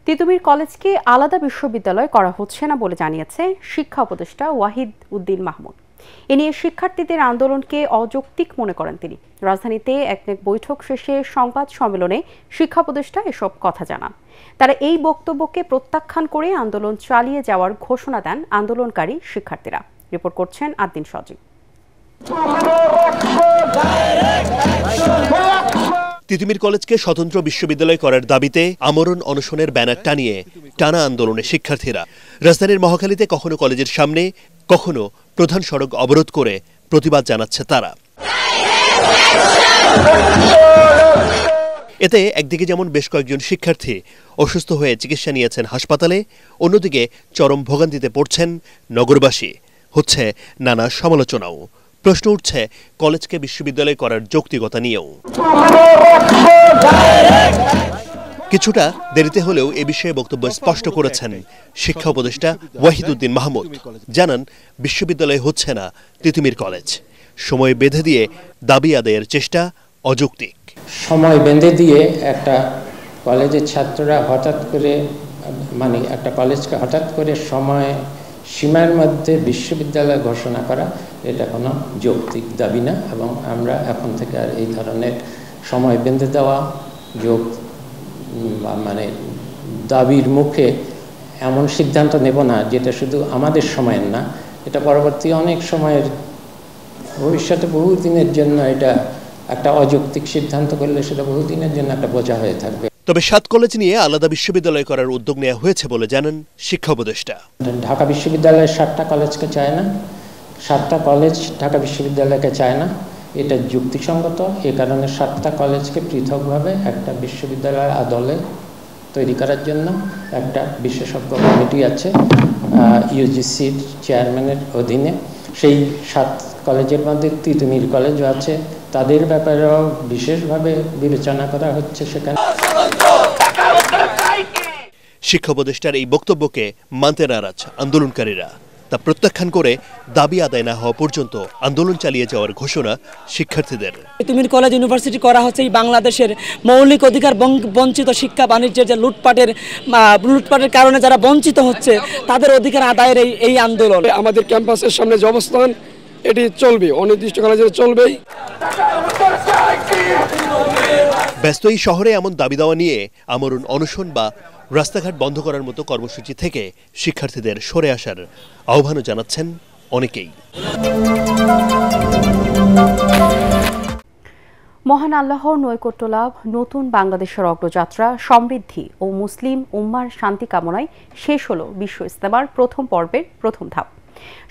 তিতুমীর কলেজকে আলাদা বিশ্ববিদ্যালয় করা হচ্ছে না বলে জানিয়েছে শিক্ষা উপদেষ্টা ওয়াহিদ উদ্দিন মাহমুদ। এ নিয়ে শিক্ষার্থীদের আন্দোলনকে অযৌক্তিক মনে করেন তিনি। রাজধানীতে এক বৈঠক শেষে সংবাদ সম্মেলনে শিক্ষা উপদেষ্টা এসব কথা জানান। তারা এই বক্তব্যকে প্রত্যাখ্যান করে আন্দোলন চালিয়ে যাওয়ার ঘোষণা দেন আন্দোলনকারী শিক্ষার্থীরা। রিপোর্ট করছেন আদ্দিন সজীব। তিতুমীর কলেজকে স্বতন্ত্র বিশ্ববিদ্যালয় করার দাবিতে আমরণ অনশনের ব্যানার টানিয়ে টানা আন্দোলনে শিক্ষার্থীরা রাজধানীর মহাখালীতে কখনো কলেজের সামনে, কখনো প্রধান সড়ক অবরোধ করে প্রতিবাদ জানাচ্ছে তারা। এতে একদিকে যেমন বেশ কয়েকজন শিক্ষার্থী অসুস্থ হয়ে চিকিৎসা নিয়েছেন হাসপাতালে, অন্যদিকে চরম ভোগান্তিতে পড়ছেন নগরবাসী। হচ্ছে নানা সমালোচনাও। প্রশ্ন উঠছে কলেজকে বিশ্ববিদ্যালয় করার যৌক্তিকতা নিয়েও। কিছুটা দেরিতে হলেও এ বিষয়ে বক্তব্য স্পষ্ট করেছেন শিক্ষা উপদেষ্টা ওয়াহিদ উদ্দিন মাহমুদ। জানান, বিশ্ববিদ্যালয় হচ্ছে না তিতুমীর কলেজ। সময় বেঁধে দিয়ে দাবি আদায়ের চেষ্টা অযৌক্তিক। সময় বেঁধে দিয়ে একটা কলেজের ছাত্ররা হঠাৎ করে একটা কলেজকে হঠাৎ করে সময় সীমার মধ্যে বিশ্ববিদ্যালয় ঘোষণা করা, এটা কোনো যৌক্তিক দাবি না। এবং আমরা এখন থেকে আর এই ধরনের সময় বেঁধে দেওয়া দাবির মুখে এমন সিদ্ধান্ত নেব না যেটা শুধু আমাদের সময়ের না, এটা পরবর্তী অনেক সময়ের ভবিষ্যতে বহুদিনের জন্য এটা একটা অযৌক্তিক সিদ্ধান্ত করলে সেটা বহুদিনের জন্য একটা বোঝা হয়ে থাকবে। তবে 7 কলেজ নিয়ে আলাদা বিশ্ববিদ্যালয় করার উদ্যোগ নেওয়া হয়েছে বলে জানান শিক্ষা উপদেষ্টা। ঢাকা বিশ্ববিদ্যালয়ের 7টা কলেজকে চায় না, 7টা কলেজ ঢাকা বিশ্ববিদ্যালয়কে চায় না, এটা যুক্তিসঙ্গত। এ কারণে 7টা কলেজকে পৃথকভাবে একটা বিশ্ববিদ্যালয়ের আদলে তৈরি করার জন্য একটা বিশেষজ্ঞ কমিটি আছে ইউজিসির চেয়ারম্যানের অধীনে। সেই 7 কলেজের মধ্যে তিতুমীর কলেজও আছে, তাদের ব্যাপারেও বিশেষভাবে বিবেচনা করা হচ্ছে সেখানে। শিক্ষা উপদেষ্টার এই বক্তব্যকে মানতে নারাজ আন্দোলনকারীরা। তা প্রত্যাখ্যান করে দাবি আদায় না হওয়া পর্যন্ত আন্দোলন চালিয়ে যাওয়ার ঘোষণা শিক্ষার্থীদের। তিতুমীর কলেজ ইউনিভার্সিটি করা হচ্ছে এই বাংলাদেশের মৌলিক অধিকার বঞ্চিত শিক্ষা বাণিজ্যের যে লুটপাটের কারণে যারা বঞ্চিত হচ্ছে তাদের অধিকার আদায়ের এই আন্দোলন। আমাদের ক্যাম্পাসের সামনে যে অবস্থান, এটি চলবে, অনির্দিষ্টকালের জন্য চলবেই। ব্যস্ত এই শহরে এমন দাবি দেওয়া নিয়ে আমরণ অনশন বা রাস্তাঘাট বন্ধ করার মতো কর্মসূচি থেকে শিক্ষার্থীদের সরে আসার আহ্বানও জানাচ্ছেন অনেকেই। মহান আল্লাহর নৈকট্য লাভ, নতুন বাংলাদেশের অগ্রযাত্রা, সমৃদ্ধি ও মুসলিম উম্মার শান্তি কামনায় শেষ হলো বিশ্ব ইজতেমার প্রথম পর্বের প্রথম ধাপ।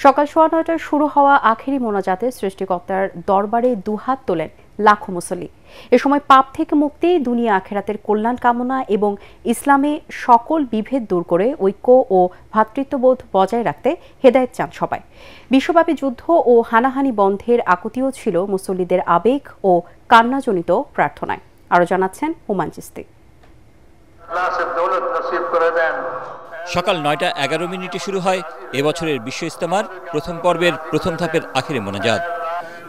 সকাল 9:15টায় শুরু হওয়া আখেরি মোনাজাতে সৃষ্টিকর্তার দরবারে দুহাত তোলেন লাখো মুসল্লি। এ সময় পাপ থেকে মুক্তি, দুনিয়া আখেরাতের কল্যাণ কামনা এবং ইসলামে সকল বিভেদ দূর করে ঐক্য ও ভ্রাতৃত্ববোধ বজায় রাখতে হেদায়েত চান সবাই। বিশ্বব্যাপী যুদ্ধ ও হানাহানি বন্ধের আকুতিও ছিল মুসল্লিদের আবেগ ও কান্নাজনিত প্রার্থনায়। আরও জানাচ্ছেন হুমায়ুন চিশতি। সকাল 9:11 শুরু হয় এবছরের বিশ্ব ইজতেমার প্রথম পর্বের প্রথম ধাপের আখেরি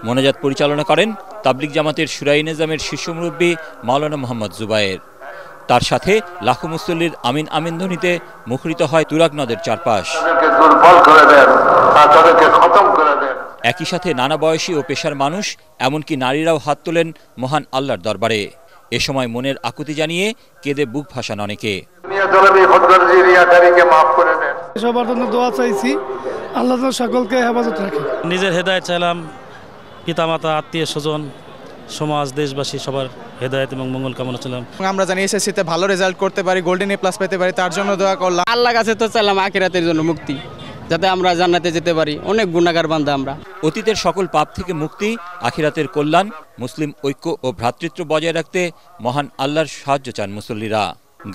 মোনাজাত পরিচালনা করেন তাবলিগ জামাতের শুরাই নিজামের শীর্ষ মুরব্বী মাওলানা মোহাম্মদ জুবায়ের। তার সাথে লাখো মুসল্লির আমিন আমিন ধ্বনিতে মুখরিত হয় তুরাগ নদের চারপাশ। একই সাথে নানা বয়সী ও পেশার মানুষ, এমনকি নারীরাও হাত তোলেন মহান আল্লাহর দরবারে। এ সময় মনের আকুতি জানিয়ে কেঁদে বুক ভাসান অনেকে। সবার জন্য দোয়া চাইছি, আল্লাহ সকলকে হেফাজত রাখে। নিজের হেদায়েত চাইলাম, পিতামাতা, আত্মীয় স্বজন, সমাজ, দেশবাসী সবার হেদায়েত এবং মঙ্গল কামনা ছিলাম। আমরা জানি এসএসসিতে ভালো রেজাল্ট করতে পারি, গোল্ডেন এ প্লাস পেতে পারি, তার জন্য দোয়া করলাম। আল্লাহর কাছে তো চাইলাম আখিরাতের জন্য মুক্তি, যাতে আমরা জান্নাতে যেতে পারি। অনেক গুনাহগার বান্দা আমরা। অতীতের সকল পাপ থেকে মুক্তি, আখিরাতের কল্যাণ, মুসলিম ঐক্য ও ভ্রাতৃত্ব বজায় রাখতে মহান আল্লাহর সাহায্য চান মুসল্লিরা।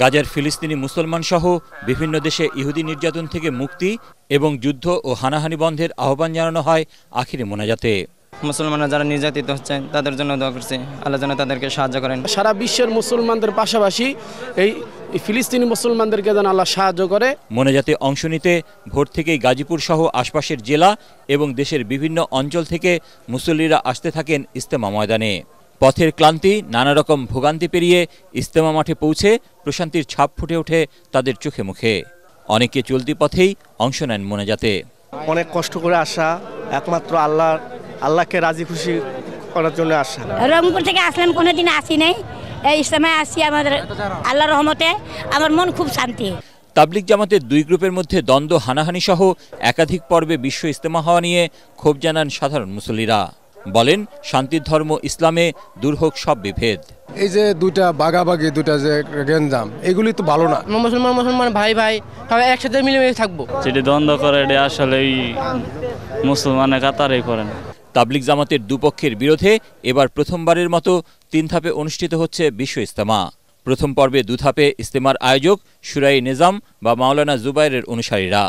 গাজার ফিলিস্তিনি মুসলমান সহ বিভিন্ন দেশে ইহুদি নির্যাতন থেকে মুক্তি এবং যুদ্ধ ও হানাহানি বন্ধের আহ্বান জানানো হয় আখিরি মোনাজাতে। মুসলমানরা যারা নির্যাতিত হচ্ছেন তাদের জন্য দোয়া করছে, আল্লাহ যেন তাদেরকে সাহায্য করেন। সারা বিশ্বের মুসলমানদের পাশাপাশি এই ফিলিস্তিনি মুসলমানদেরকে যেন আল্লাহ সাহায্য করে। মোনাজাতে অংশ নিতে ভোর থেকেই গাজীপুর সহ আশপাশের জেলা এবং দেশের বিভিন্ন অঞ্চল থেকে মুসল্লিরা আসতে থাকেন ইজতেমা ময়দানে। পথের ক্লান্তি, নানা রকম ভোগান্তি পেরিয়ে ইজতেমা মাঠে পৌঁছে প্রশান্তির ছাপ ফুটে ওঠে তাদের চোখে মুখে। অনেকে চলতি পথেই অংশ নেন মোনাজাতে। অনেক কষ্ট করে আসা, একমাত্র আল্লাহকে রাজি খুশি করার জন্য আসা। রংপুর থেকে আসলাম, কোনোদিন আসি নাই, এই ইজতেমায় আসি আমাদের আল্লাহর রহমতে, আমার মন খুব শান্তি। তাবলিগ জামাতের দুই গ্রুপের মধ্যে দ্বন্দ্ব, হানাহানি সহ একাধিক পর্বে বিশ্ব ইজতেমা হওয়া নিয়ে ক্ষোভ জানান সাধারণ মুসল্লিরা। বলেন, শান্তির ধর্ম ইসলামে দূর হোক সব বিভেদ। এই যে দুইটা বাগাবাগি, দুইটা যে গেঞ্জাম, এগুলি তো ভালো না। মুসলমান ভাই ভাই সবাই একসাথে মিলেমিশে থাকবো। যেটি দ্বন্দ্ব করে এটা আসলে মুসলমানের কাতারেই করেন। তাবলিগ জামাতের দুপক্ষের বিরোধে এবার প্রথমবারের মতো 3 ধাপে অনুষ্ঠিত হচ্ছে বিশ্ব ইজতেমা। প্রথম পর্বে 2 ধাপে ইজতেমার আয়োজক শুরাই নিজাম বা মাওলানা জুবাইরের অনুসারীরা।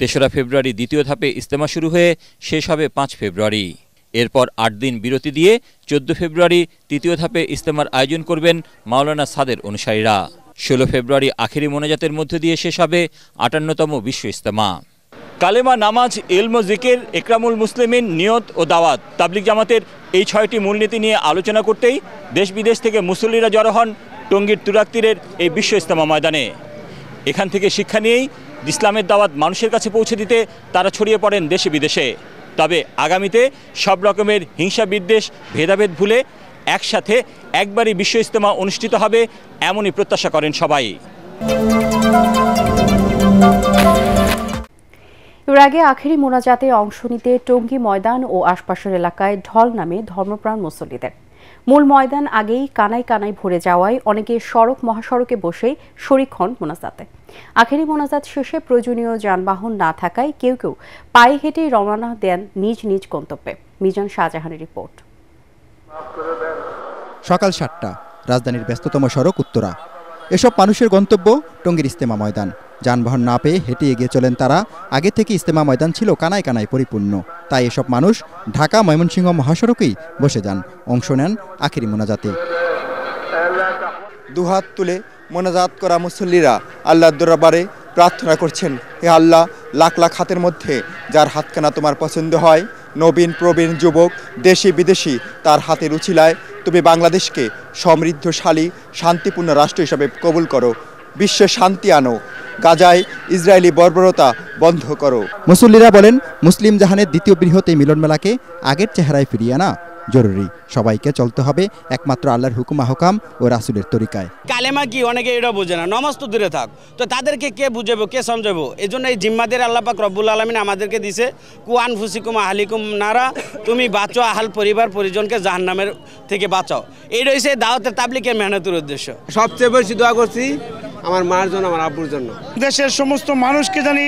3রা ফেব্রুয়ারি দ্বিতীয় ধাপে ইজতেমা শুরু হয়ে শেষ হবে 5 ফেব্রুয়ারি। এরপর 8 দিন বিরতি দিয়ে 14 ফেব্রুয়ারি তৃতীয় ধাপে ইজতেমার আয়োজন করবেন মাওলানা সাদের অনুসারীরা। 16 ফেব্রুয়ারি আখেরি মোনাজাতের মধ্য দিয়ে শেষ হবে 58তম বিশ্ব ইজতেমা। কালেমা, নামাজ, ইলম ও জিকির, ইকরামুল মুসলিমিন, নিয়ত ও দাওয়াত, তাবলিগ জামাতের এই 6টি মূলনীতি নিয়ে আলোচনা করতেই দেশ বিদেশ থেকে মুসল্লিরা জড়ো হন টঙ্গীর তুরাগতীরের এই বিশ্ব ইজতেমা ময়দানে। এখান থেকে শিক্ষা নিয়েই ইসলামের দাওয়াত মানুষের কাছে পৌঁছে দিতে তারা ছড়িয়ে পড়েন দেশে বিদেশে। তবে আগামীতে সব রকমের হিংসা, বিদ্বেষ, ভেদাভেদ ভুলে একসাথে একবারই বিশ্ব ইজতেমা অনুষ্ঠিত হবে, এমনই প্রত্যাশা করেন সবাই। এর আগে আখেরি মোনাজাতে অংশ নিতে টঙ্গী ময়দান ও আশপাশের এলাকায় ঢল নামে ধর্মপ্রাণ মুসল্লিদের। মূল ময়দান আগেই কানায় কানায় ভরে যাওয়ায় অনেকে সড়ক মহাসড়কে বসেই শরিক হন মোনাজাতে। আখেরি মোনাজাত শেষে প্রয়োজনীয় যানবাহন না থাকায় কেউ কেউ পায়ে হেঁটে রওনা দেন নিজ নিজ গন্তব্যে। মিজান শাহজাহানের রিপোর্ট। সকাল 7টা, রাজধানীর ব্যস্ততম সড়ক উত্তরা। এসব মানুষের গন্তব্য টঙ্গীর ইজতেমা ময়দান। যানবাহন না পেয়ে হেঁটে এগিয়ে চলেন তারা। আগে থেকে ইজতেমা ময়দান ছিল কানায় কানায় পরিপূর্ণ, তাই এসব মানুষ ঢাকা ময়মনসিংহ মহাসড়কেই বসে যান, অংশ নেন আখেরি মোনাজাতে। দুহাত তুলে মোনাজাত করা মুসল্লিরা আল্লাহর দরবারে প্রার্থনা করছেন, হে আল্লাহ, লাখ লাখ হাতের মধ্যে যার হাতখানা তোমার পছন্দ হয়, নবীন প্রবীণ যুবক দেশি বিদেশি, তার হাতের উছিলায় তুমি বাংলাদেশকে সমৃদ্ধশালী শান্তিপূর্ণ রাষ্ট্র হিসাবে কবুল করো, বিশ্বে শান্তি আনো, গাজায় ইসরায়েলি বর্বরতা বন্ধ করো। মুসল্লিরা বলেন, মুসলিম জাহানের দ্বিতীয় বৃহৎ এই মিলন মেলাকে আগের চেহারায় ফিরিয়ে আনা জরুরি। সবাইকে চলতে হবে একমাত্র আল্লাহর হুকুম আহকাম ও রাসূলের তরিকায়। কালেমা কি অনেকে এটা বোঝে না, নামাজ তো দূরে থাক, তো তাদেরকে কে বুঝাবো, কে সমঝাবো? এই জন্য এই জিম্মাদের আল্লাহ পাক রব্বুল আলামিন আমাদেরকে দিছে, কুয়ান ফুসিকুম আহলিকুম নারা, তুমি বাঁচো আহাল পরিবার পরিজনকে জাহান্নামের থেকে বাঁচাও। এই রয়েছে দাওয়াতের তাবলিগের মেহনতের উদ্দেশ্য। সবচেয়ে বেশি দোয়া করছি আমার মার জন্য, আমার আব্বুর জন্য। দেশের সমস্ত মানুষকে জানি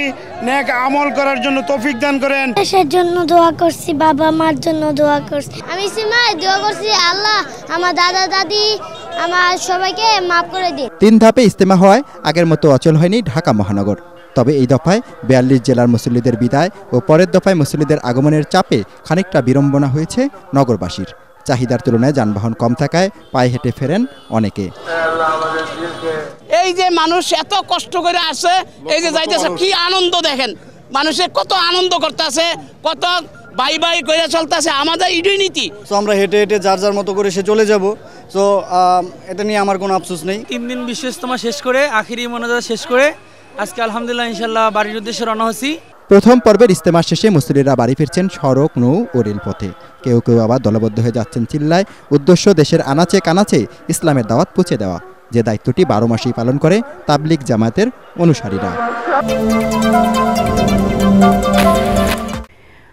নেক আমল করার জন্য তৌফিক দান করেন। দেশের জন্য দোয়া করছি, বাবা মার জন্য দোয়া করছি। আমি সীমায় দোয়া করছি, আল্লাহ আমার দাদা দাদি আমার সবাইকে মাফ করে দিন। 3 ধাপে ইজতেমা হওয়ায় আগের মতো অচল হয়নি ঢাকা মহানগর। তবে এই দফায় 42 জেলার মুসল্লিদের বিদায় ও পরের দফায় মুসল্লিদের আগমনের চাপে খানিকটা বিড়ম্বনা হয়েছে নগরবাসীর। চাহিদার তুলনায় যানবাহন কম থাকায় পায়ে হেঁটে ফেরেন অনেকে। এই যে মানুষ এত কষ্ট করে আসে, এই যে যাইতেছে, কি আনন্দ দেখেন, মানুষের কত আনন্দ করতেছে, কত বাই বাই করে চলতেছে, আমাদের ইডই নীতি। তো আমরা হেঁটে হেঁটে যার যার মতো করে সে চলে যাব, তো এটা নিয়ে আমার কোনো আফসোস নেই। 3 দিন বিশ্ব ইজতেমা শেষ করে আখেরি মোনাজাত শেষ করে আজকে আলহামদুলিল্লাহ ইনশাআল্লাহ বাড়ির উদ্দেশ্যে রওনা হচ্ছি। প্রথম পর্বের ইজতেমা শেষে মুসল্লিরা বাড়ি ফিরছেন সড়ক, নৌ ও রেলপথে। কেউ কেউ আবার দলবদ্ধ হয়ে যাচ্ছেন চিল্লায়। উদ্দেশ্য দেশের আনাচে কানাচে ইসলামের দাওয়াত পৌঁছে দেওয়া, যে দায়িত্বটি 12 মাসেই পালন করে তাবলিগ জামাতের অনুসারীরা।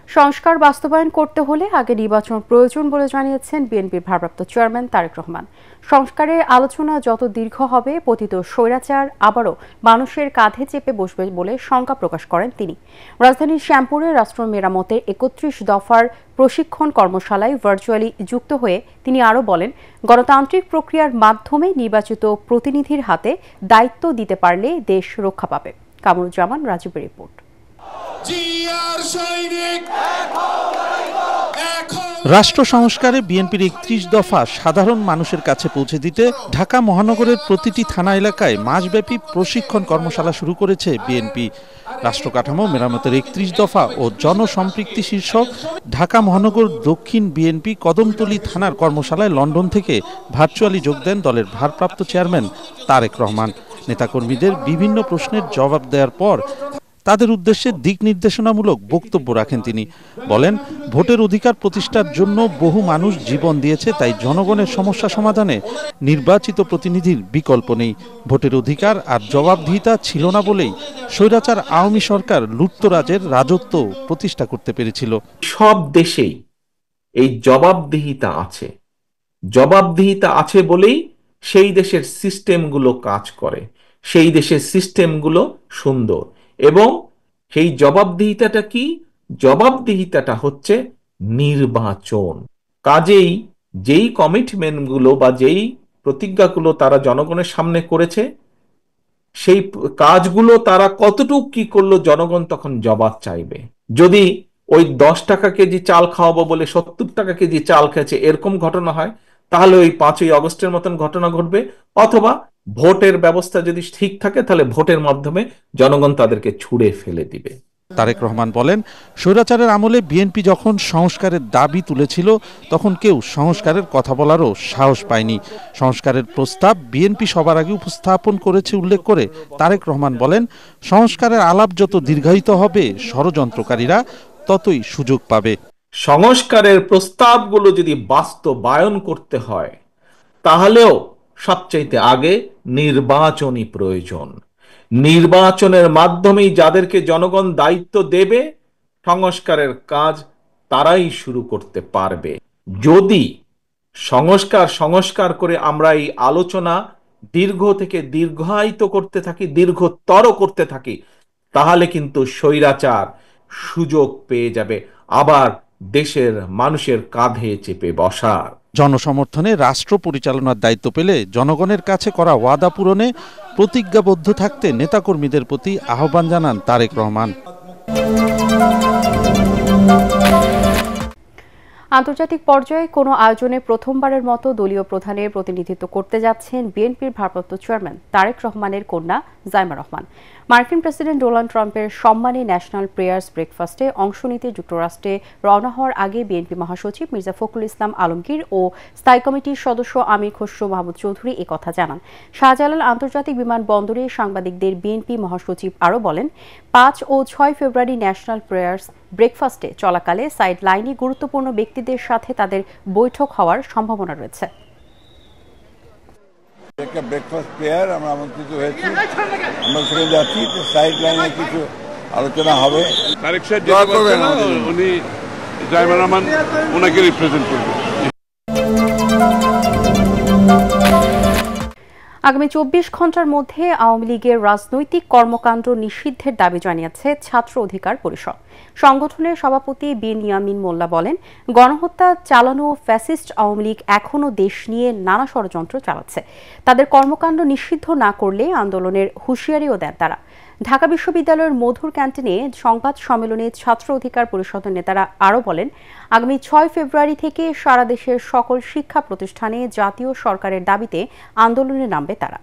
সংস্কার বাস্তবায়ন করতে হলে আগে নির্বাচন প্রয়োজন বলে জানিয়েছেন বিএনপির ভারপ্রাপ্ত চেয়ারম্যান তারেক রহমান। সংস্কারের আলোচনা যত দীর্ঘ হবে, পতিত স্বৈরাচার আবারও মানুষের কাঁধে চেপে বসবে বলে শঙ্কা প্রকাশ করেন তিনি। রাজধানীর শ্যামপুরে রাষ্ট্র মেরামতের 31 দফার প্রশিক্ষণ কর্মশালায় ভার্চুয়ালি যুক্ত হয়ে তিনি আরও বলেন, গণতান্ত্রিক প্রক্রিয়ার মাধ্যমে নির্বাচিত প্রতিনিধির হাতে দায়িত্ব দিতে পারলে দেশ রক্ষা পাবে। কামরুজ্জামান রাজীবের রিপোর্ট। রাষ্ট্র সংস্কারে বিএনপির ৩১ দফা সাধারণ মানুষের কাছে পৌঁছে দিতে ঢাকা মহানগরের প্রতিটি থানা এলাকায় মাসব্যাপী প্রশিক্ষণ কর্মশালা শুরু করেছে বিএনপি। রাষ্ট্র কাঠামো মেরামতের ৩১ দফা ও জনসম্পৃক্তি শীর্ষক ঢাকা মহানগর দক্ষিণ বিএনপি কদমতলী থানার কর্মশালায় লন্ডন থেকে ভার্চুয়ালি যোগ দেন দলের ভারপ্রাপ্ত চেয়ারম্যান তারেক রহমান। নেতাকর্মীদের বিভিন্ন প্রশ্নের জবাব দেওয়ার পর তাদের উদ্দেশ্যে দিক নির্দেশনামূলক বক্তব্য রাখেন তিনি। বলেন, ভোটের অধিকার প্রতিষ্ঠার জন্য বহু মানুষ জীবন দিয়েছে, তাই জনগণের সমস্যা সমাধানে নির্বাচিত প্রতিনিধির বিকল্প নেই। ভোটের অধিকার আর জবাবদিহিতা ছিল না বলেই স্বৈরাচার আওয়ামী সরকার লুটতরাজের রাজত্ব প্রতিষ্ঠা করতে পেরেছিল। সব দেশেই এই জবাবদিহিতা আছে, জবাবদিহিতা আছে বলেই সেই দেশের সিস্টেমগুলো কাজ করে, সেই দেশের সিস্টেমগুলো সুন্দর। এবং সেই জবাবদিহিতাটা কি? জবাবদিহিতাটা হচ্ছে নির্বাচন। কাজেই যেই কমিটমেন্টগুলো বা যেই প্রতিজ্ঞাগুলো তারা জনগণের সামনে করেছে, সেই কাজগুলো তারা কতটুকু কি করলো জনগণ তখন জবাব চাইবে। যদি ওই 10 টাকা কেজি চাল খাওয়াবো বলে 70 টাকা কেজি চাল খেয়েছে এরকম ঘটনা হয়, তাহলে ওই 5ই আগস্টের মতন ঘটনা ঘটবে। অথবা ভোটের ব্যবস্থা যদি ঠিক থাকে, তাহলে ভোটের মাধ্যমে জনগণ তাদেরকে ছুঁড়ে ফেলে দিবে। তারেক রহমান বলেন, স্বৈরাচারের আমলে বিএনপি যখন সংস্কারের দাবি তুলেছিল, তখন কেউ সংস্কারের কথা বলারও সাহস পায়নি। সংস্কারের প্রস্তাব বিএনপি সবার আগে উপস্থাপন করেছে উল্লেখ করে তারেক রহমান বলেন, সংস্কারের আলাপ যত দীর্ঘায়িত হবে, ষড়যন্ত্রকারীরা ততই সুযোগ পাবে। সংস্কারের প্রস্তাবগুলো যদি বাস্তবায়ন করতে হয়, তাহলেও সবচাইতে আগে নির্বাচনই প্রয়োজন। নির্বাচনের মাধ্যমেই যাদেরকে জনগণ দায়িত্ব দেবে, সংস্কারের কাজ তারাই শুরু করতে পারবে। যদি সংস্কার করে আমরা এই আলোচনা দীর্ঘ থেকে দীর্ঘায়িত করতে থাকি, দীর্ঘতর করতে থাকি, তাহলে কিন্তু স্বৈরাচার সুযোগ পেয়ে যাবে আবার দেশের মানুষের কাঁধে চেপে বসার। জনসমর্থনে রাষ্ট্র পরিচালনার দায়িত্ব পেলে জনগণের কাছে করা ওয়াদা পূরণে প্রতিজ্ঞাবদ্ধ থাকতে নেতাকর্মীদের প্রতি আহ্বান জানান তারেক রহমান। আন্তর্জাতিক পর্যায়ে কোনো আয়োজনে প্রথমবারের মতো দলীয় প্রধানের প্রতিনিধিত্ব করতে যাচ্ছেন বিএনপির ভারপ্রাপ্ত চেয়ারম্যান তারেক রহমানের কন্যা জাইমা রহমান। মার্কিন প্রেসিডেন্ট ডোনাল্ড ট্রাম্পের সম্মানে ন্যাশনাল প্রেয়ার্স ব্রেকফাস্টে অংশ নিতে যুক্তরাষ্ট্রে রওনা হওয়ার আগে বিএনপি মহাসচিব মির্জা ফখরুল ইসলাম আলমগীর ও স্থায়ী কমিটির সদস্য আমির খসরু মাহমুদ চৌধুরী একথা জানান। শাহজালাল আন্তর্জাতিক বিমানবন্দরে সাংবাদিকদের বিএনপি মহাসচিব আরও বলেন, 5 ও 6 ফেব্রুয়ারি ন্যাশনাল প্রেয়ার্স ব্রেকফাস্টে চলাকালে সাইড লাইনে গুরুত্বপূর্ণ ব্যক্তিদের সাথে তাদের বৈঠক হওয়ার সম্ভাবনা রয়েছে। একটা ব্রেকফাস্ট প্রেয়ার আমরা আমন্ত্রিত হয়েছি, আমরা সেখানে যাচ্ছি, তো সাইড লাইনে কিছু আলোচনা হবে। উনি জাইমা রহমান ওনাকে রিপ্রেজেন্ট করবেন। আগামী 24 ঘন্টার মধ্যে আওয়ামী লীগের রাজনৈতিক কর্মকাণ্ড নিষিদ্ধের দাবি জানিয়েছে ছাত্র অধিকার পরিষদ। সংগঠনের সভাপতি বিন ইয়ামিন মোল্লা বলেন, গণহত্যা চালানো ফ্যাসিস্ট আওয়ামী লীগ এখনও দেশ নিয়ে নানা ষড়যন্ত্র চালাচ্ছে। তাদের কর্মকাণ্ড নিষিদ্ধ না করলে আন্দোলনের হুঁশিয়ারিও দেন তারা। ঢাকা বিশ্ববিদ্যালয়ের মধুর ক্যান্টিনে সংবাদ সম্মেলনে ছাত্র অধিকার পরিষদের নেতারা আরও বলেন, আগামী 6 ফেব্রুয়ারি থেকে সারা দেশের সকল শিক্ষা প্রতিষ্ঠানে জাতীয় সরকারের দাবিতে আন্দোলনে নামবে তারা।